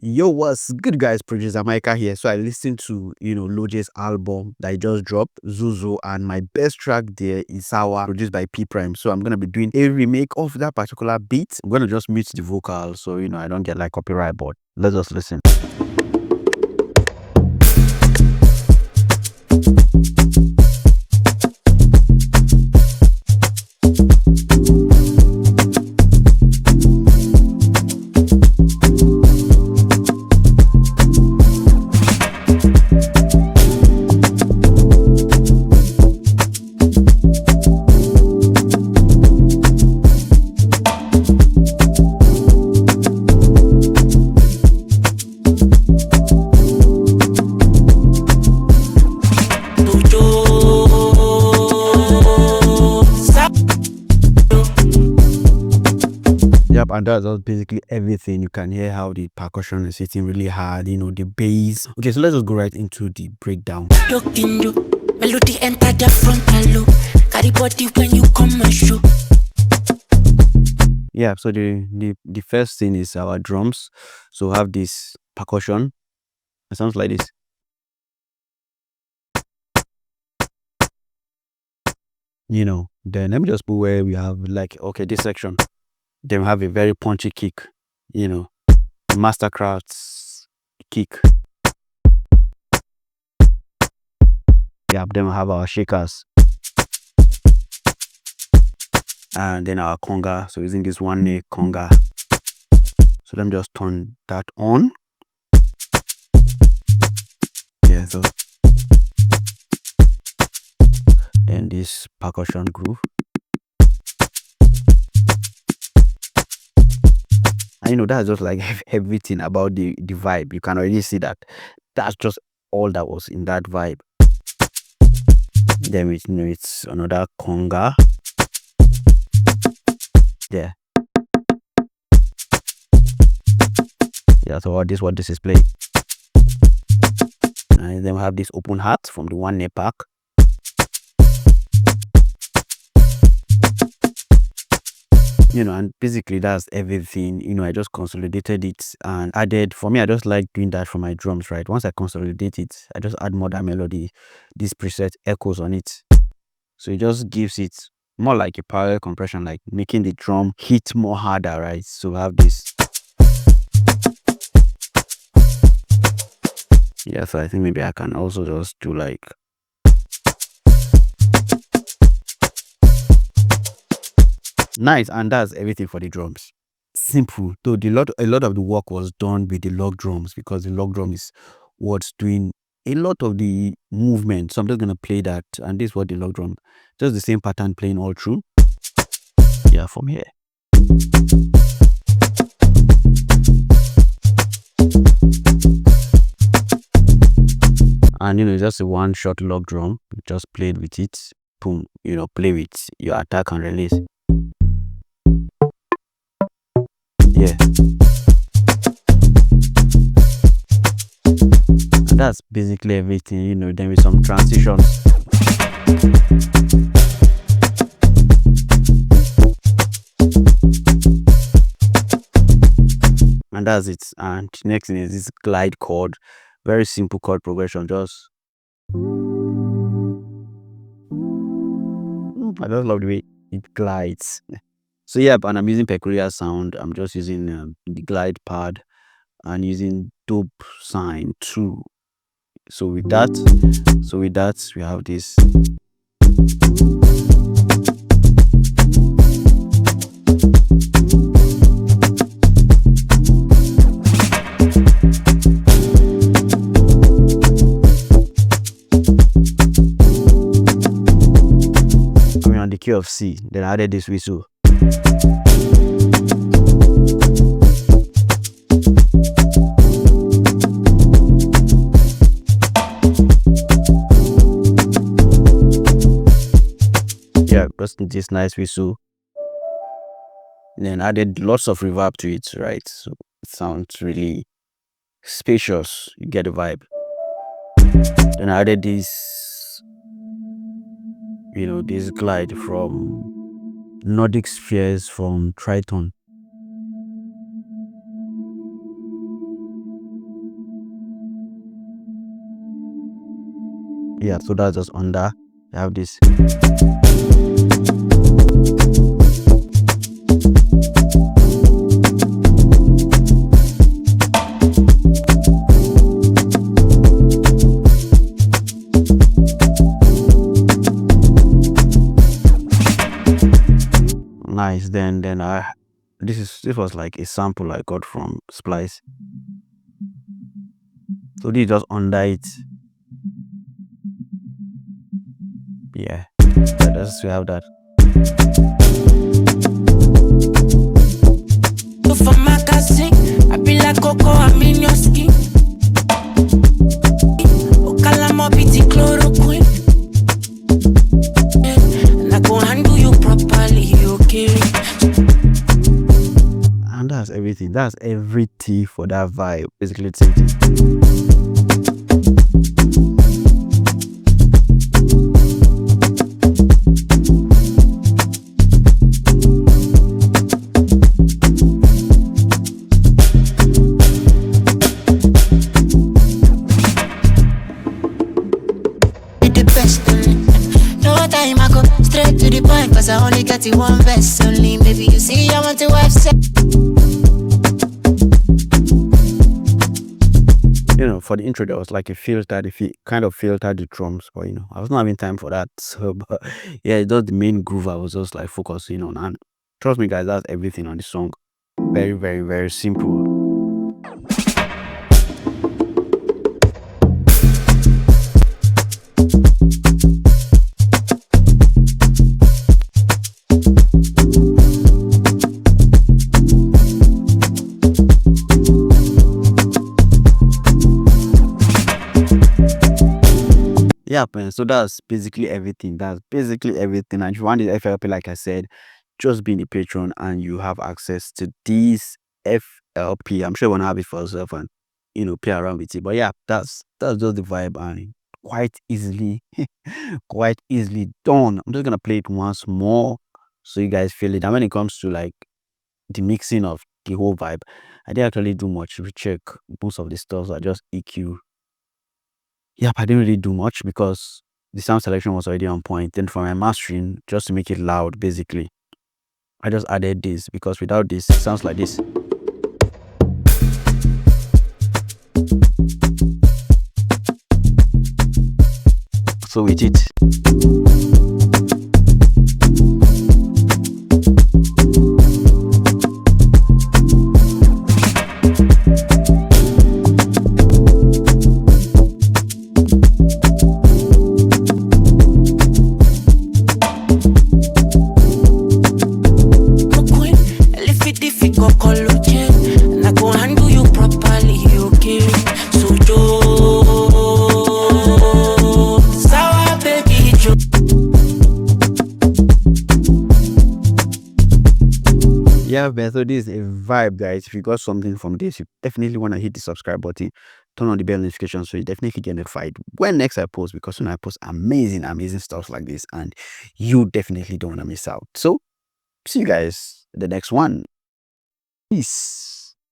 Yo, what's good, guys? Producer Mykah here. So I listened to Lojay's album that I just dropped, Zuzu, and my best track there is Sour, produced by P Prime. So I'm gonna be doing a remake of that particular beat. I'm gonna just mute the vocal so I don't get like copyright. But let's just listen. Yep, and that's basically everything. You can hear how the percussion is hitting really hard, the bass. Okay, so let's just go right into the breakdown. Melody enter the frontal, carry body when you come and show. Yeah, so the first thing is our drums. So we have this percussion. It sounds like this. Then let me just put where we have this section. Then we have a very punchy kick, Mastercraft's kick. Yeah, then we have our shakers. And then our conga. So using this one neck conga. So let me just turn that on. Yeah, so then this percussion groove. And that's just like everything about the vibe. You can already see that that's just all that was in that vibe. Then it's another conga. Yeah, so what this is playing. And then we have this open heart from the one neck pack. And basically that's everything. I just consolidated it and added. For me, I just like doing that for my drums, right? Once I consolidate it, I just add more that melody, this preset echoes on it, so it just gives it more like a parallel compression, like making the drum hit more harder, right? So we have this. Yeah, so I think maybe I can also just do like nice, and that's everything for the drums. Simple. Though a lot of the work was done with the log drums, because the log drum is what's doing a lot of the movement. So I'm just gonna play that, and this is what the log drum, just the same pattern playing all through. Yeah, from here. And just a one shot log drum. You just played with it, boom, play with your attack and release. Yeah, and that's basically everything. Then with some transitions. And that's it. And next thing is this glide chord. Very simple chord progression. Just I just love the way it glides. So yeah, and I'm using Peculiar Sound. I'm just using the glide pad and using dope sign too. So with that we have this. On the key of C, then I added this whistle. Yeah, just this nice whistle. And then added lots of reverb to it, right? So it sounds really spacious. You get the vibe. Then I added this this glide from Nordic Spheres from Triton. Yeah, so that's just under. I have this. Nice. Then I this was like a sample I got from Splice. So this is just under it. Yeah, that's we have that. For Mykah sing, I be like Coco, I'm in your skin. Okalamo pity chloroquine. And I go handle you properly, okay? And that's everything. That's everything for that vibe. Basically, the same thing. The best only. No time I go straight to the point, cause I only got it one verse only. Maybe you see I want to have sex. You know, for the intro there was like a filter, kind of filtered the drums, but you know, I was not having time for that. So but yeah, it's just the main groove I was just like focusing on. And trust me guys, that's everything on the song. Very, very, very simple. Yeah, man. So that's basically everything. That's basically everything. And if you want this FLP, like I said, just being a patron and you have access to these FLP. I'm sure you want to have it for yourself and you know play around with it. But yeah, that's just the vibe and quite easily, quite easily done. I'm just gonna play it once more so you guys feel it. And when it comes to like the mixing of the whole vibe, I didn't actually do much recheck. Most of the stuff are just EQ. Yep, I didn't really do much because the sound selection was already on point. Then for my mastering, just to make it loud, basically, I just added this because without this, it sounds like this. So with it. Yeah, man. So this is a vibe, guys. If you got something from this, you definitely want to hit the subscribe button, turn on the bell notification so you definitely get notified when next I post, because when I post amazing, amazing stuff like this, and you definitely don't want to miss out. So see you guys in the next one. Peace.